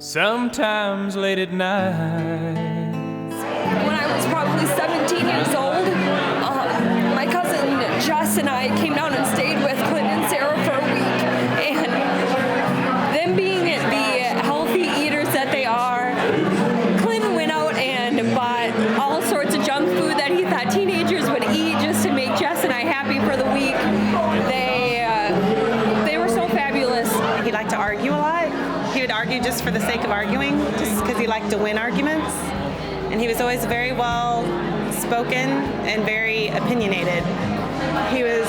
sometimes late at night. When I was probably 17 years old, my cousin Jess and I came down and stayed with Clinton and Sarah for a week. And them being the healthy eaters that they are, Clinton went out and bought all sorts of junk food that he thought teenagers would eat just to make Jess and I happy for the week. They were so fabulous. He liked to argue a lot. He would argue just for the sake of arguing, just because he liked to win arguments. And he was always very well spoken and very opinionated. He was,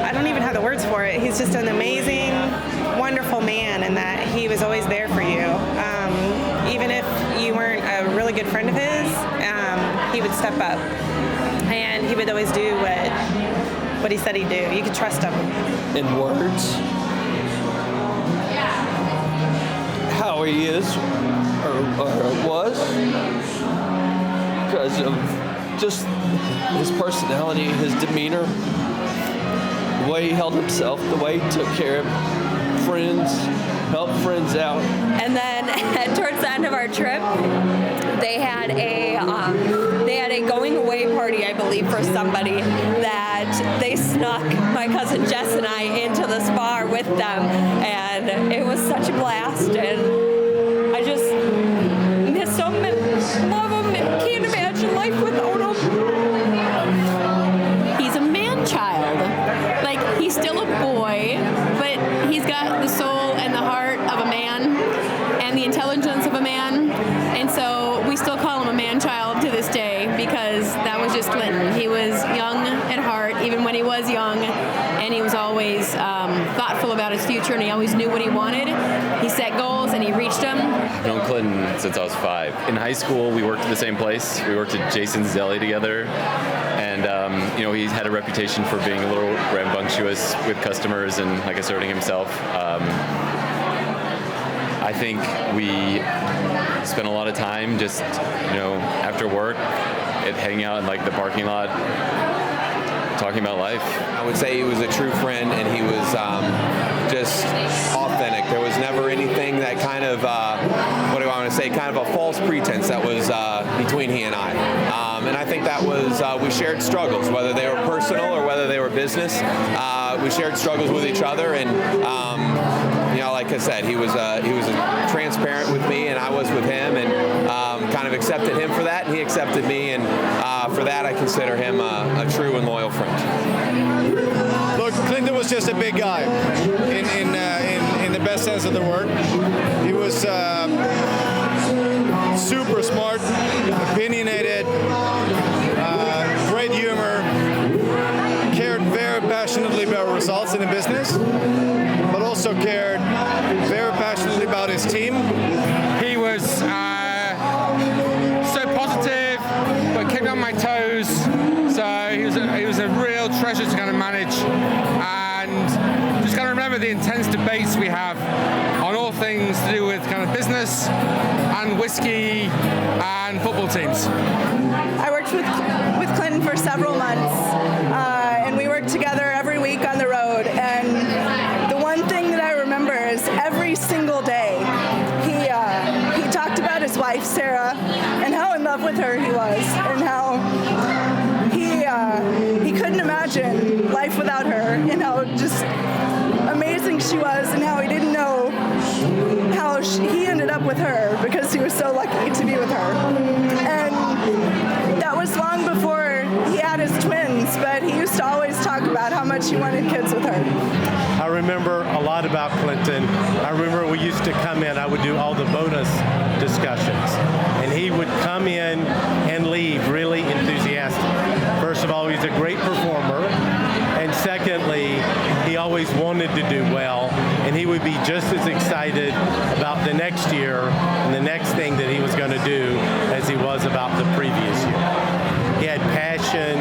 I don't even have the words for it. He's just an amazing, wonderful man in that he was always there for you. Even if you weren't a really good friend of his, he would step up. And he would always do what he said he'd do. You could trust him. In words, how he is or was, because of just his personality, his demeanor, the way he held himself, the way he took care of friends, helped friends out. And then towards the end of our trip, they had a going away party, I believe, for somebody, that they snuck my cousin Jess and I into this bar with them, and it was such a blast, and I just miss him and love him and can't imagine life without him. He's a man-child. Like, he's still a boy, but he's got the soul and the heart of a man and the intelligence of a man, and so we still call him a man-child to this day because that was just Clinton. He was young at heart, even when he was young, and he was always thoughtful about his future, and he always knew what he wanted. He set goals, and he reached them. I've known Clinton since I was 5. In high school, we worked at the same place. We worked at Jason's Deli together, and he had a reputation for being a little rambunctious with customers and, like, asserting himself. I think we spent a lot of time just, after work, hanging out in, like, the parking lot, talking about life. I would say he was a true friend, and he was just authentic. There was never anything that kind of, kind of a false pretense that was between he and I. And I think that was, we shared struggles, whether they were personal or whether they were business. We shared struggles with each other, and like I said, he was transparent with me, and I was with him, and kind of accepted him for that, and he accepted me, and for that I consider him a true and loyal friend. Look, Clinton was just a big guy, in the best sense of the word. He was super smart, opinionated, great humor, cared very passionately about results in the business, but also cared very passionately about his team. He was so positive, but kept me on my toes. So he was a real treasure to kind of manage, and just kind of remember the intense debates we have on all things to do with kind of business and whiskey and football teams. I worked with Clinton for several months, and we worked together every week on the road. And the one thing that I remember is every single day he talked about his wife Sarah and how in love with her he was, and how he couldn't imagine life without her, and how just amazing she was, and how he didn't know how he ended up with her because he was so lucky to be with her. And that was long before he had his twins, but he used to always talk about how much he wanted kids with her. I remember a lot about Clinton. I remember we used to come in, I would do all the bonus discussions, and he would come in and leave really enthusiastic. First of all, he's a great performer, and secondly, he always wanted to do well, and he would be just as excited about the next year and the next thing that he was going to do as he was about the previous year. He had passion,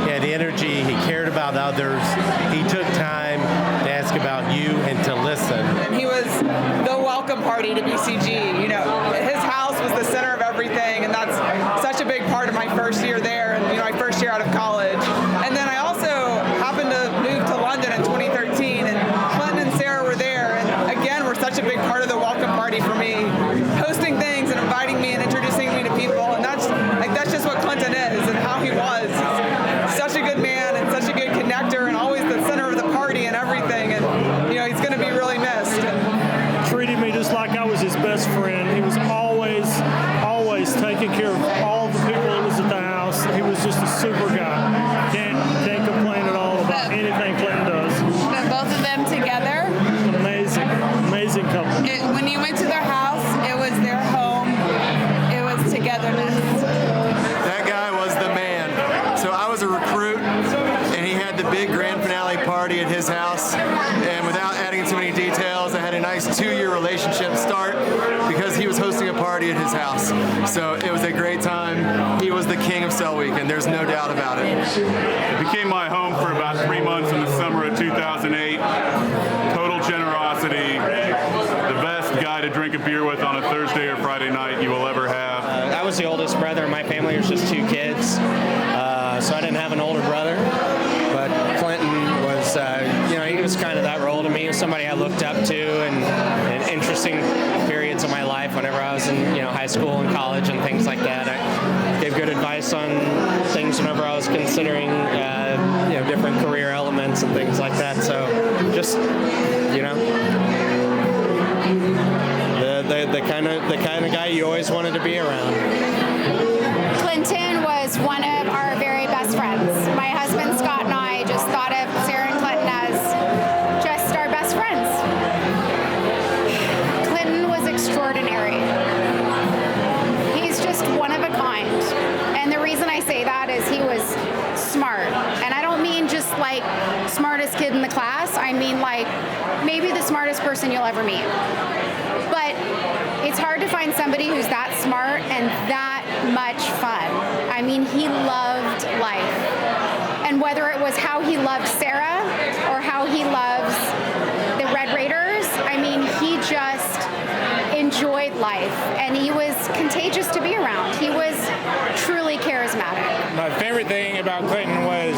he had energy, he cared about others, he took time to ask about you and to listen. He was the welcome party to BCG. His house was the center of everything, and that's such a big part of my first year there, and my first year out of college. And then I also happened to move to London in 2013, and Clinton and Sarah were there, and again, were such a big part of the welcome party for me. house, and without adding too many details, I had a nice 2-year relationship start because he was hosting a party at his house. So it was a great time. He was the king of Cell Week, and there's no doubt about it. It became my home for about 3 months in the summer of 2008. Total generosity. The best guy to drink a beer with on a Thursday or Friday night you will ever have. I was the oldest brother in my family. Was just 2 kids, so I didn't have an older brother. But Clinton was, he was kind of that role to me. He was somebody I looked up to in interesting periods of my life. Whenever I was in, high school and college and things like that, I gave good advice on things whenever I was considering, different career elements and things like that. So, just, the kind of guy you always wanted to be around. Clinton was one of our very best friends. My husband Scott and I just thought of Sarah and Clinton as just our best friends. Clinton was extraordinary. He's just one of a kind. And the reason I say that is he was smart. And I don't mean just like smartest kid in the class. I mean like maybe the smartest person you'll ever meet. But it's hard to find somebody who's that smart and that much fun. I mean, he loved life. And whether it was how he loved Sarah or how he loves the Red Raiders, I mean, he just enjoyed life. And he was contagious to be around. He was truly charismatic. My favorite thing about Clinton was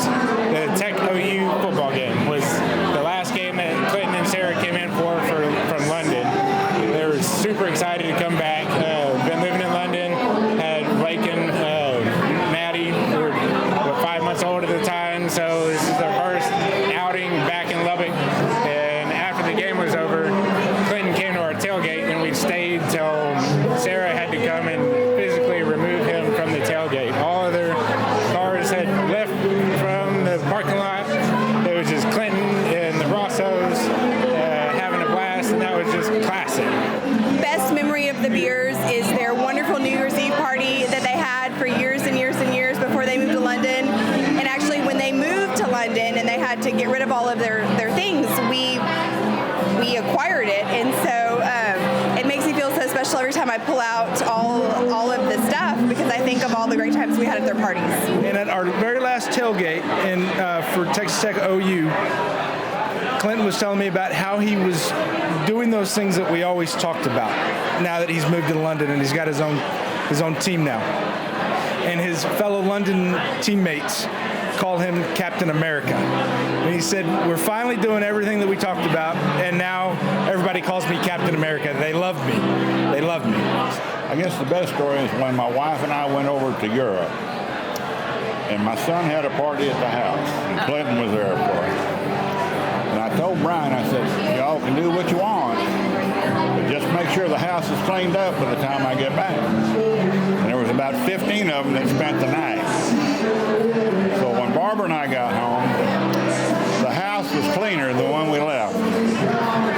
the Tech OU football game. Was the last game that Clinton and Sarah came in from London. They were super excited to come back. Been living in London. Had Blake and Maddie, who were 5 months old at the time. So this is their first outing back in Lubbock. And after the game was over, Clinton came to our tailgate, and we stayed till Sarah had to come and physically remove him from the tailgate. All other cars had left from the parking lot. It was just Clinton and the Rossos having a blast, and that was just classic. Best memory of the Beers is their wonderful New Year's Eve party that they had for years and years and years before they moved to London. And actually, when they moved to London and they had to get rid of all of their things, we acquired it. And so it makes me feel so special every time I pull out all of the stuff because I think of all the great times we had at their parties. And at our very last tailgate for Texas Tech OU, Clinton was telling me about how he was doing those things that we always talked about now that he's moved to London and he's got his own team now. And his fellow London teammates call him Captain America. And he said, we're finally doing everything that we talked about, and now everybody calls me Captain America. They love me. They love me. I guess the best story is when my wife and I went over to Europe, and my son had a party at the house, and Clinton was there for it. And I told Brian, I said, y'all can do what you want, but just make sure the house is cleaned up by the time I get back. And there was about 15 of them that spent the night. So when Barbara and I got home, the house was cleaner than the one we left.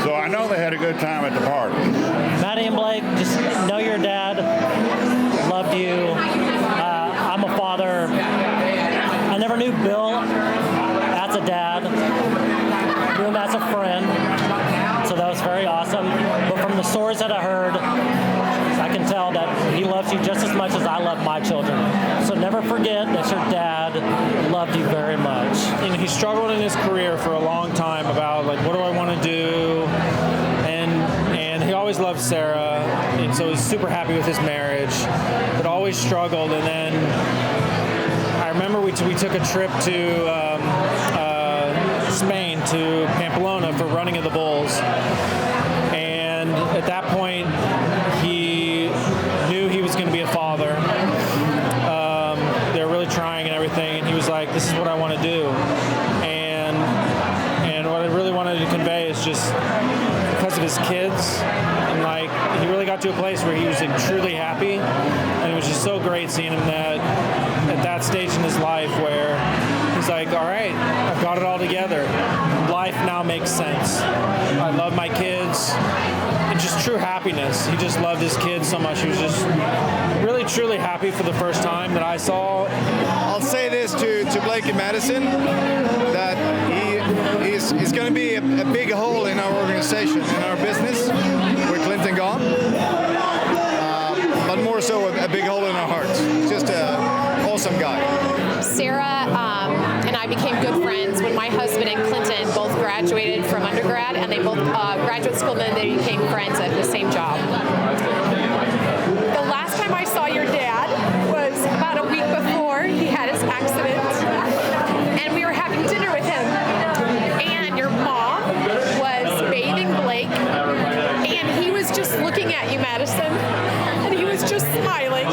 So I know they had a good time at the party. Maddie and Blake, just know your dad, loved you. I'm a father. I never knew Bill as a dad, knew him as a friend, so that was very awesome. But from the stories that I heard, I can tell that he loves you just as much as I love my children. So never forget that your dad loved you very much. And he struggled in his career for a long time about like, what do I want to do? And he always loved Sarah, and so he's super happy with his marriage, but always struggled. And then I remember we took a trip to Spain, to Pamplona for running of the bulls. And at that point, he knew he was going to be a father. They were really trying and everything, and he was like, this is what I want to do. And what I really wanted to convey is just because of his kids, and like he really got to a place where he was like, truly happy, and it was just so great seeing him at that stage in his life where he's like, all right, I've got it all together. Life now makes sense. I love my kids. And just true happiness. He just loved his kids so much. He was just really, truly happy for the first time that I saw. I'll say this to Blake and Madison, that he he's going to be a big hole in our organization, in our business, with Clinton gone. But more so a big hole in our hearts. Just an awesome guy. Sarah and I became good friends when my husband and Clinton both graduated from undergrad, and they both graduate school, and then they became friends at the same job. The last time I saw your dad was about a week before he had his accident, and we were having dinner with him, and your mom was bathing Blake, and he was just looking at you, Madison, and he was just smiling,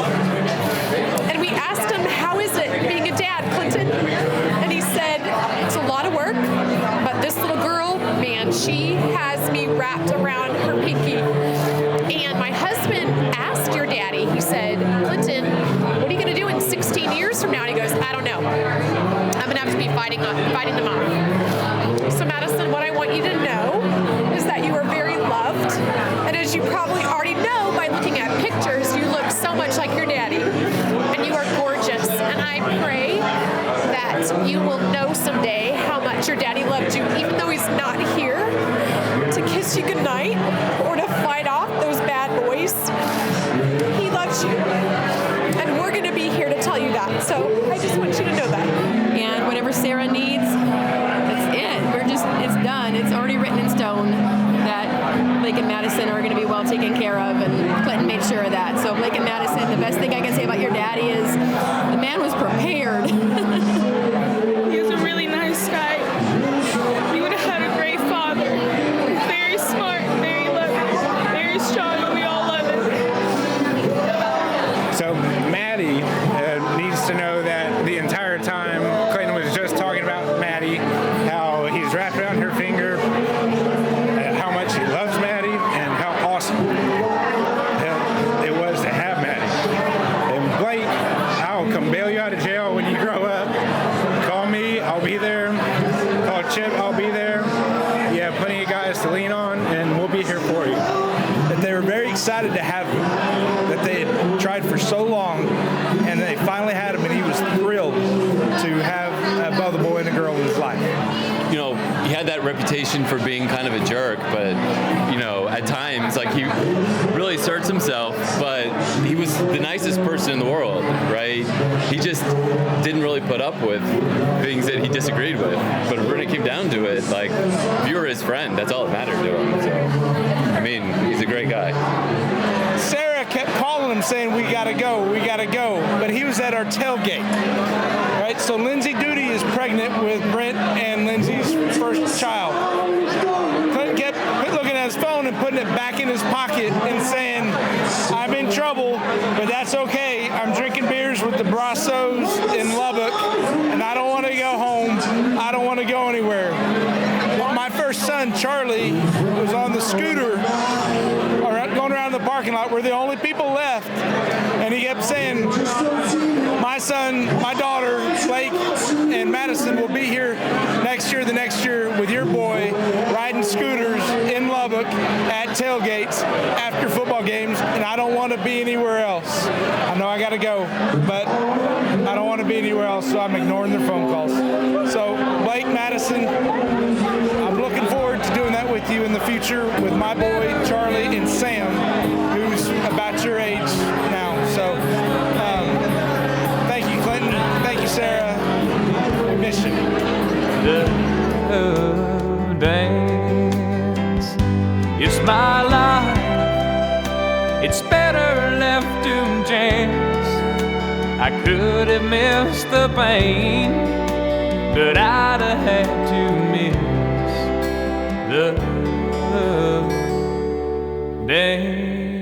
and we asked him, how is it being a dad, Clinton? And he said, it's a lot of work, but this little girl, man, she has me wrapped around her pinky. And my husband asked your daddy, he said, Clinton, what are you going to do in 16 years from now? And he goes, I don't know. I'm going to have to be fighting them off. So Madison, what I want you to know is that you are very loved. And as you probably already know by looking at pictures, you look so much like your daddy. And you are gorgeous. And I pray that you will know someday how much your daddy loved you, even though he's not here to kiss you goodnight or to fight off those bad boys. He loves you. And we're going to be here to tell you that. So I just want you to know that. And whatever Sarah needs, that's it. It's done. It's already written in stone that Blake and Madison are going to be well taken care of, and Clinton made sure of that. So Blake and Madison, the best thing I can say about your daddy is the man was prepared. He was a really nice guy. He would have had a great father. Very smart, very loving, very strong, and we all love him. So Maddie needs to know that the entire time Clinton was just talking about Maddie, how he's wrapped around her finger, how much he loves Maddie, and how awesome it was to have Maddie. And Blake, I'll come bail you out of jail when you grow up. Call me, I'll be there. Call Chip, I'll be there. You have plenty of guys to lean on, and we'll be here for you. That they were very excited to have him, that they had tried for so long, and they finally had him, and he was thrilled to have both a boy and a girl in his life. You know, he had that reputation for being kind of a jerk, but, you know, at times, like, he really asserts himself, but he was the nicest person in the world, right? He just didn't really put up with things that he disagreed with. But when it came down to it, like, if you were his friend, that's all that mattered to him. So, I mean, he's a great guy. Sarah kept calling him saying, we gotta go, but he was at our tailgate, right? So Lindsay Duty is pregnant with Brent and Lindsay's first child. Clinton kept looking at his phone and putting it back in his pocket and saying, I'm in trouble, but that's okay. I'm drinking beers with the Brassos in Lubbock, and I don't want to go home. I don't want to go anywhere. My first son, Charlie, was on the scooter going around the parking lot. We're the only people left. And he kept saying, my son, my daughter, Blake, and Madison will be here the next year with your boy riding scooters in Lubbock at tailgates after football games, and I don't want to be anywhere else. I know I got to go, but I don't want to be anywhere else, so I'm ignoring their phone calls. So, Blake, Madison, I'm looking forward to doing that with you in the future with my boy, Charlie, and Sam, who's about your age now. So, thank you, Clinton. Thank you, Sarah. We miss you. The dance is my life. It's better left to chance. I could have missed the pain, but I'd have had to miss the dance.